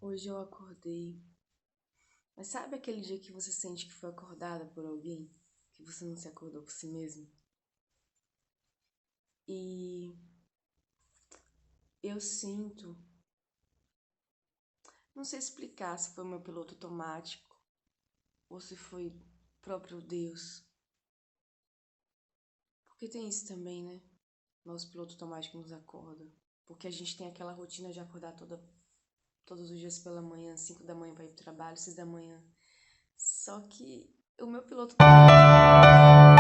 Hoje eu acordei, mas sabe aquele dia que você sente que foi acordada por alguém? Que você não se acordou por si mesmo? E eu sinto, não sei explicar se foi meu piloto automático ou se foi próprio Deus. Porque tem isso também, né? Nosso piloto automático nos acorda. Porque a gente tem aquela rotina de acordar todos os dias pela manhã, 5 da manhã para ir pro trabalho, 6 da manhã. Só que o meu piloto trabalho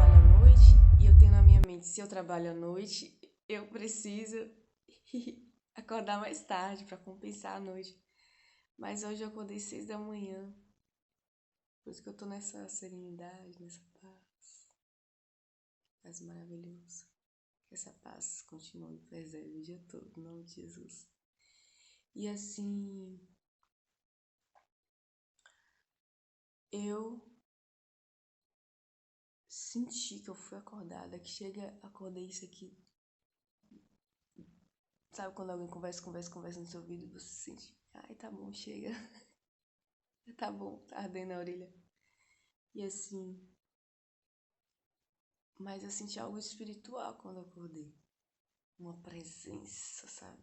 à noite e eu tenho na minha mente, se eu trabalho à noite, eu preciso acordar mais tarde para compensar a noite. Mas hoje eu acordei 6 da manhã, por isso que eu tô nessa serenidade, nessa paz maravilhosa. Que essa paz continue e preserve o dia todo, em nome de Jesus. E assim, eu senti que eu fui acordada, que chega, acordei isso aqui. Sabe quando alguém conversa no seu ouvido e você sente, ai, tá bom, chega. Tá bom, tá ardendo a orelha. E assim, mas eu senti algo espiritual quando eu acordei. Uma presença, sabe?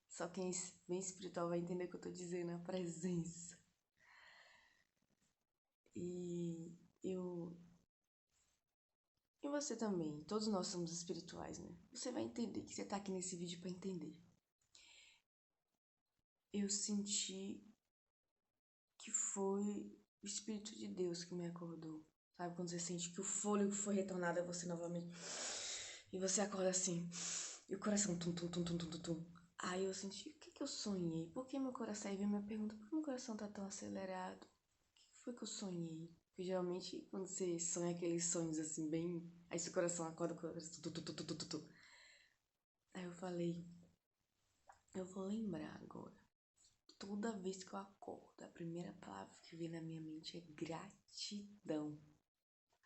Só quem é bem espiritual vai entender o que eu tô dizendo, a presença. E eu. E você também, todos nós somos espirituais, né? Você vai entender que você tá aqui nesse vídeo pra entender. Eu senti que foi o Espírito de Deus que me acordou. Sabe quando você sente que o fôlego foi retornado a você novamente? E você acorda assim, e o coração tum tum tum tum tum tum tum. Aí eu senti, o que que eu sonhei? Por que meu coração? Aí vem minha pergunta, por que meu coração tá tão acelerado? O que foi que eu sonhei? Porque geralmente quando você sonha aqueles sonhos assim bem, aí seu coração acorda com o coração tum tum tum tum tum tum. Aí eu falei, eu vou lembrar agora. Toda vez que eu acordo, a primeira palavra que vem na minha mente é gratidão.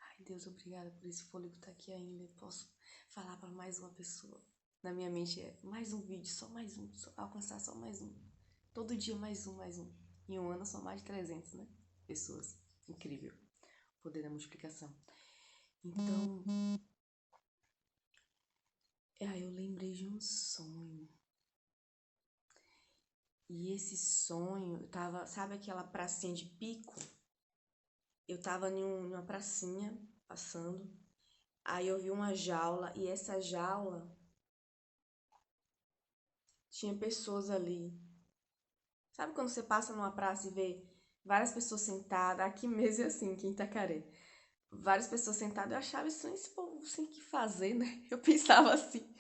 Ai, Deus, obrigada por esse fôlego estar aqui ainda. Eu posso falar para mais uma pessoa. Na minha mente é mais um vídeo, só mais um, alcançar só mais um. Todo dia mais um, mais um. Em um ano são mais de 300, né? Pessoas. Incrível. O poder da multiplicação. Então, aí eu lembrei de um sonho. E esse sonho, eu tava, sabe aquela pracinha de pico? Eu tava numa pracinha, passando. Aí eu vi uma jaula, e essa jaula tinha pessoas ali. Sabe quando você passa numa praça e vê várias pessoas sentadas? Aqui mesmo é assim, aqui em Itacaré. Várias pessoas sentadas, eu achava isso, esse povo sem o que fazer, né? Eu pensava assim,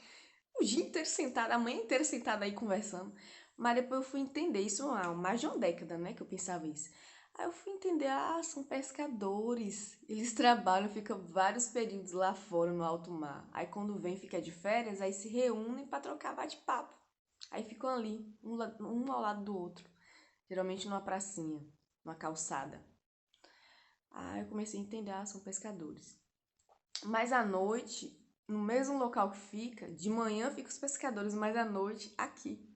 o dia inteiro sentado, a manhã inteira sentada aí conversando. Mas depois eu fui entender isso há mais de uma década, né, que eu pensava isso. Aí eu fui entender, são pescadores. Eles trabalham, ficam vários períodos lá fora no alto mar. Aí quando vem, fica de férias, aí se reúnem para trocar bate-papo. Aí ficam ali, um ao lado do outro. Geralmente numa pracinha, numa calçada. Aí eu comecei a entender, são pescadores. Mas à noite, no mesmo local que fica, de manhã ficam os pescadores, mas à noite, aqui.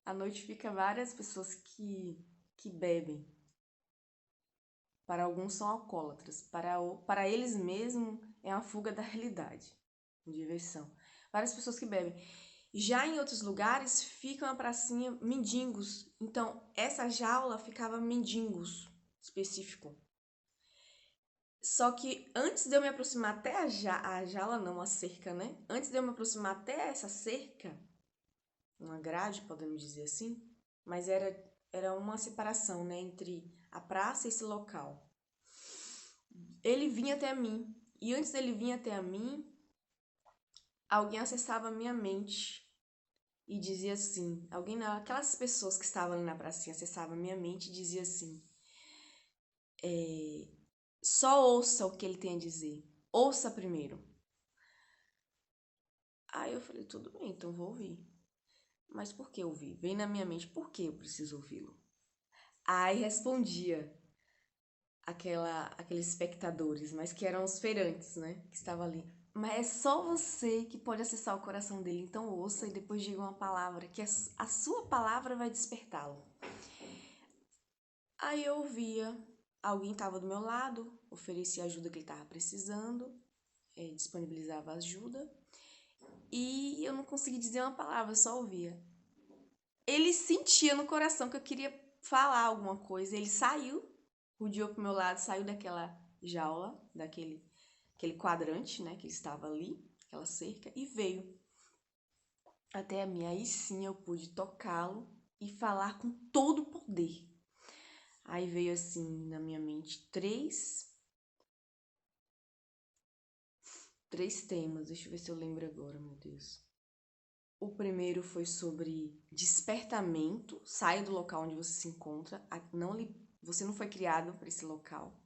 À noite fica várias pessoas que bebem. Para alguns são alcoólatras, para eles mesmos é uma fuga da realidade, diversão. Várias pessoas que bebem. Já em outros lugares ficam a pracinha mendigos. Então, essa jaula ficava mendigos, específico. Só que antes de eu me aproximar até a jaula, não, a cerca, né? Antes de eu me aproximar até essa cerca, uma grade, podemos dizer assim, mas era uma separação, né, entre a praça e esse local. Ele vinha até mim, e antes dele vir até a mim, alguém acessava a minha mente e dizia assim, aquelas pessoas que estavam ali na pracinha acessavam a minha mente e dizia assim, só ouça o que ele tem a dizer, ouça primeiro. Aí eu falei, tudo bem, então vou ouvir. Mas por que ouvir? Vem na minha mente, por que eu preciso ouvi-lo? Aí respondia aqueles espectadores, mas que eram os feirantes, né? Que estavam ali. Mas é só você que pode acessar o coração dele. Então ouça e depois diga uma palavra, que a sua palavra vai despertá-lo. Aí eu ouvia, alguém estava do meu lado, oferecia a ajuda que ele estava precisando, disponibilizava ajuda. E eu não conseguia dizer uma palavra, eu só ouvia. Ele sentia no coração que eu queria falar alguma coisa. Ele saiu, rodeou pro meu lado, saiu daquela jaula, aquele quadrante, né, que ele estava ali, aquela cerca, e veio até a mim. Aí sim eu pude tocá-lo e falar com todo o poder. Aí veio assim na minha mente três temas. Deixa eu ver se eu lembro agora, meu Deus. O primeiro foi sobre despertamento. Saia do local onde você se encontra. Você não foi criado para esse local.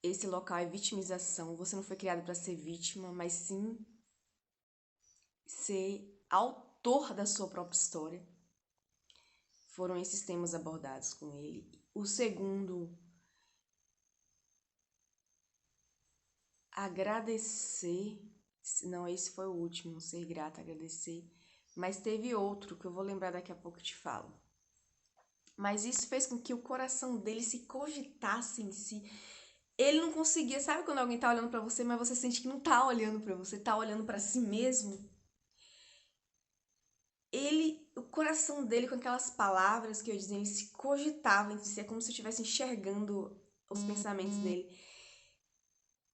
Esse local é vitimização. Você não foi criado para ser vítima, mas sim ser autor da sua própria história. Foram esses temas abordados com ele. O segundo, agradecer. Não, esse foi o último, ser grato, agradecer. Mas teve outro que eu vou lembrar daqui a pouco e te falo. Mas isso fez com que o coração dele se cogitasse em si. Ele não conseguia, sabe quando alguém tá olhando pra você, mas você sente que não tá olhando pra você, tá olhando pra si mesmo? O coração dele com aquelas palavras que eu dizia, ele se cogitava entre si, é como se eu estivesse enxergando os pensamentos dele.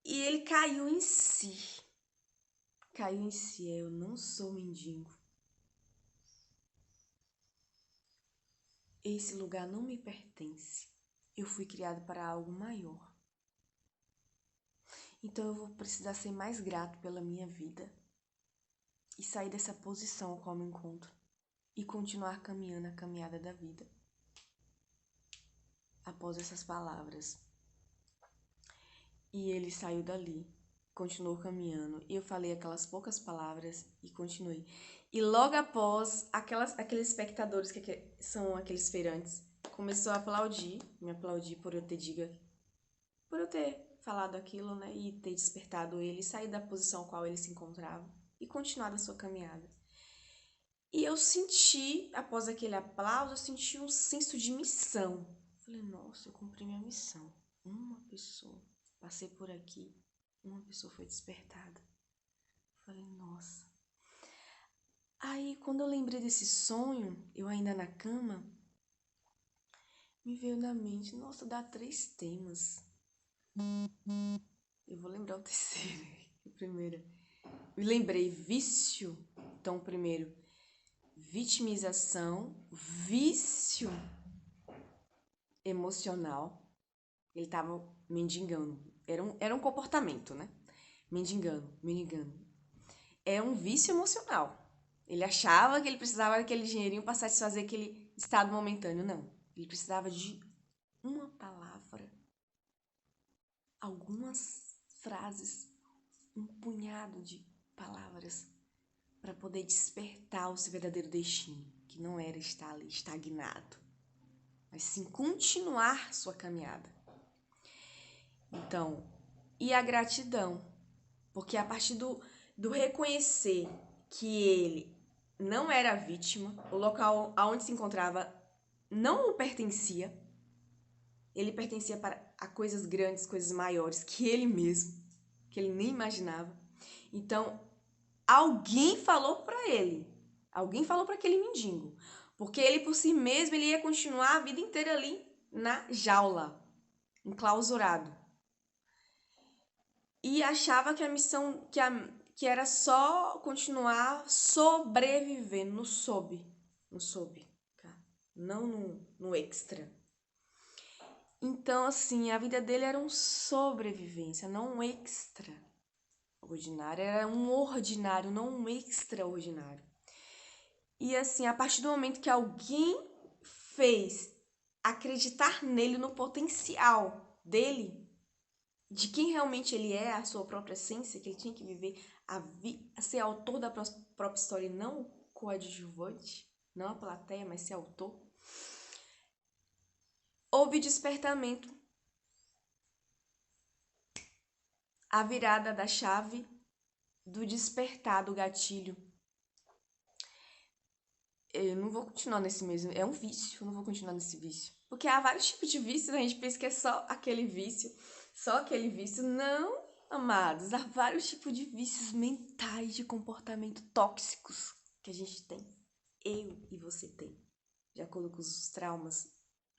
E ele caiu em si. Caiu em si, eu não sou mendigo. Esse lugar não me pertence. Eu fui criado para algo maior. Então eu vou precisar ser mais grato pela minha vida e sair dessa posição ao qual me encontro e continuar caminhando a caminhada da vida. Após essas palavras. E ele saiu dali, continuou caminhando. E eu falei aquelas poucas palavras e continuei. E logo após, aqueles espectadores que são aqueles feirantes, começou a aplaudir, me aplaudir por eu ter falado aquilo, né? E ter despertado ele, sair da posição ao qual ele se encontrava e continuar a sua caminhada. E eu senti, após aquele aplauso, eu senti um senso de missão. Falei, nossa, eu cumpri minha missão. Uma pessoa, passei por aqui, uma pessoa foi despertada. Falei, nossa. Aí, quando eu lembrei desse sonho, eu ainda na cama, me veio na mente, nossa, dá 3 temas. Eu vou lembrar o terceiro, o primeiro. Me lembrei, vício. Então, o primeiro, vitimização, vício emocional. Ele tava mendigando. Era um comportamento, né? Mendigando. É um vício emocional. Ele achava que ele precisava daquele dinheirinho para satisfazer aquele estado momentâneo. Não. Ele precisava de uma palavra, algumas frases, um punhado de palavras para poder despertar o seu verdadeiro destino, que não era estar ali estagnado, mas sim continuar sua caminhada. Então, e a gratidão, porque a partir do reconhecer que ele não era vítima, o local aonde se encontrava não o pertencia, ele pertencia a coisas grandes, coisas maiores que ele mesmo, que ele nem imaginava. Então, alguém falou para ele, alguém falou para aquele mendigo, porque ele por si mesmo ele ia continuar a vida inteira ali na jaula, enclausurado. E achava que a missão, que era só continuar sobrevivendo, no sob, tá? Não no extra. Então, assim, a vida dele era um sobrevivência, não um extra ordinário, era um ordinário, não um extraordinário. E assim, a partir do momento que alguém fez acreditar nele, no potencial dele, de quem realmente ele é, a sua própria essência, que ele tinha que viver, a ser autor da própria história e não o coadjuvante, não a plateia, mas ser autor, houve despertamento. a virada da chave do despertar do gatilho. Eu não vou continuar nesse mesmo. É um vício, eu não vou continuar nesse vício. Porque há vários tipos de vícios, a gente pensa que é só aquele vício. Só aquele vício. Não, amados. Há vários tipos de vícios mentais, de comportamento tóxicos que a gente tem. Eu e você tem. De acordo com os traumas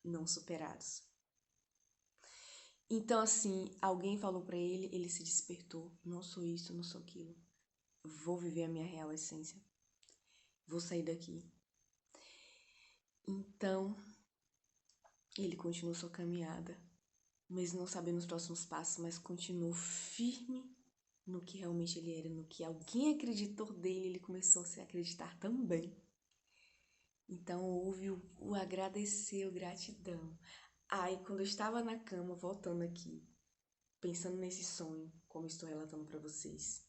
não superados. Então, assim, alguém falou pra ele, ele se despertou. Não sou isso, não sou aquilo. Vou viver a minha real essência. Vou sair daqui. Então, ele continuou sua caminhada, mesmo não sabendo os próximos passos, mas continuou firme no que realmente ele era, no que alguém acreditou dele, ele começou a se acreditar também. Então, houve o agradecer, o gratidão. Aí, quando eu estava na cama, voltando aqui, pensando nesse sonho, como estou relatando para vocês,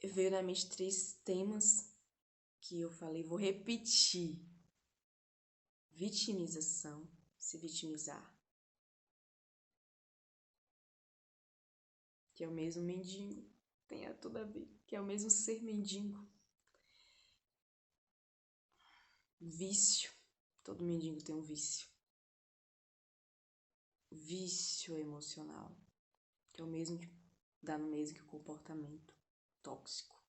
veio na mente 3 temas que eu falei, vou repetir. Vitimização, se vitimizar, que é o mesmo mendigo, tem tudo a ver, que é o mesmo ser mendigo. Vício, todo mendigo tem um vício. Vício emocional, que é o mesmo que dá no mesmo que o comportamento tóxico.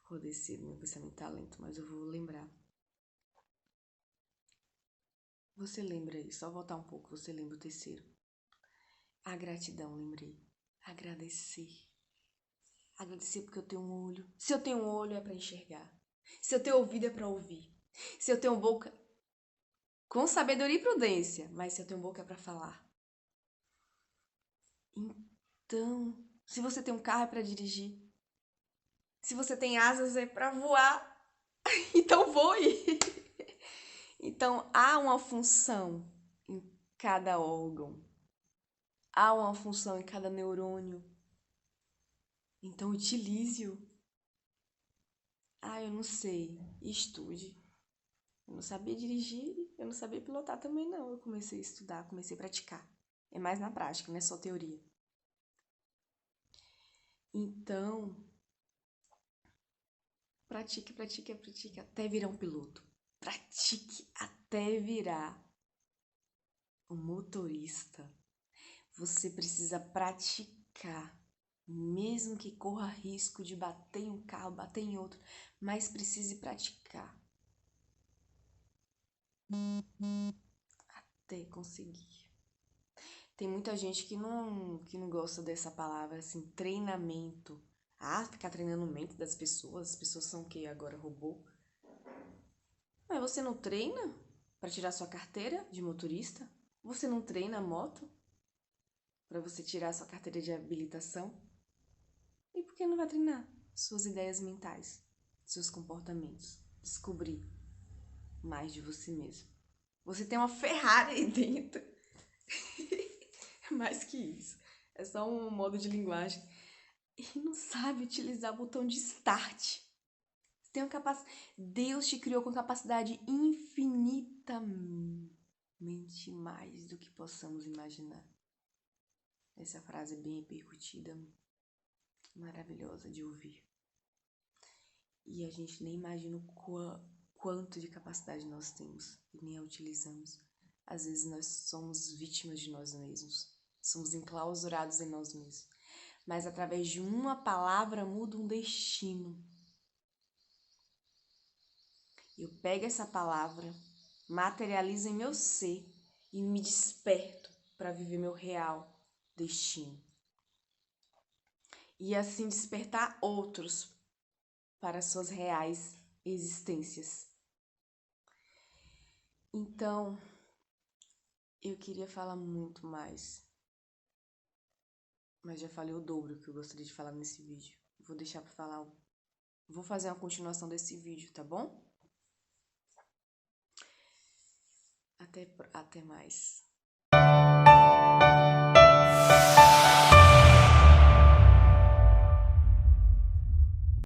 Acordei cedo, meu pensamento tá lento, mas eu vou lembrar. Você lembra aí, só voltar um pouco, você lembra o terceiro. A gratidão, lembrei. Agradecer. Agradecer porque eu tenho um olho. Se eu tenho um olho é pra enxergar. Se eu tenho ouvido é pra ouvir. Se eu tenho boca, com sabedoria e prudência, mas se eu tenho boca é pra falar. Então, se você tem um carro é pra dirigir. Se você tem asas é pra voar. Então voe. Então há uma função em cada órgão. Há uma função em cada neurônio. Então utilize-o. Ah, eu não sei. Estude. Eu não sabia dirigir, eu não sabia pilotar também não. Eu comecei a estudar, comecei a praticar. É mais na prática, não é só teoria. Então, pratique, pratique, pratique até virar um piloto. Pratique até virar um motorista. Você precisa praticar, mesmo que corra risco de bater em um carro, bater em outro, mas precise praticar até conseguir. Tem muita gente que não gosta dessa palavra, assim, treinamento. Ah, ficar treinando mente das pessoas. As pessoas são o quê agora? Robô? Mas você não treina para tirar sua carteira de motorista? Você não treina a moto para você tirar sua carteira de habilitação? E por que não vai treinar suas ideias mentais, seus comportamentos? Descobrir mais de você mesmo. Você tem uma Ferrari aí dentro. Mais que isso. É só um modo de linguagem. E não sabe utilizar o botão de start. Tem uma Deus te criou com capacidade infinitamente mais do que possamos imaginar. Essa frase é bem repercutida, maravilhosa de ouvir. E a gente nem imagina o quanto de capacidade nós temos e nem a utilizamos. Às vezes nós somos vítimas de nós mesmos. Somos enclausurados em nós mesmos. Mas através de uma palavra muda um destino. Eu pego essa palavra, materializo em meu ser e me desperto para viver meu real destino. E assim despertar outros para suas reais existências. Então, eu queria falar muito mais, mas já falei o dobro que eu gostaria de falar nesse vídeo. Vou deixar para falar, vou fazer uma continuação desse vídeo, tá bom? Até mais.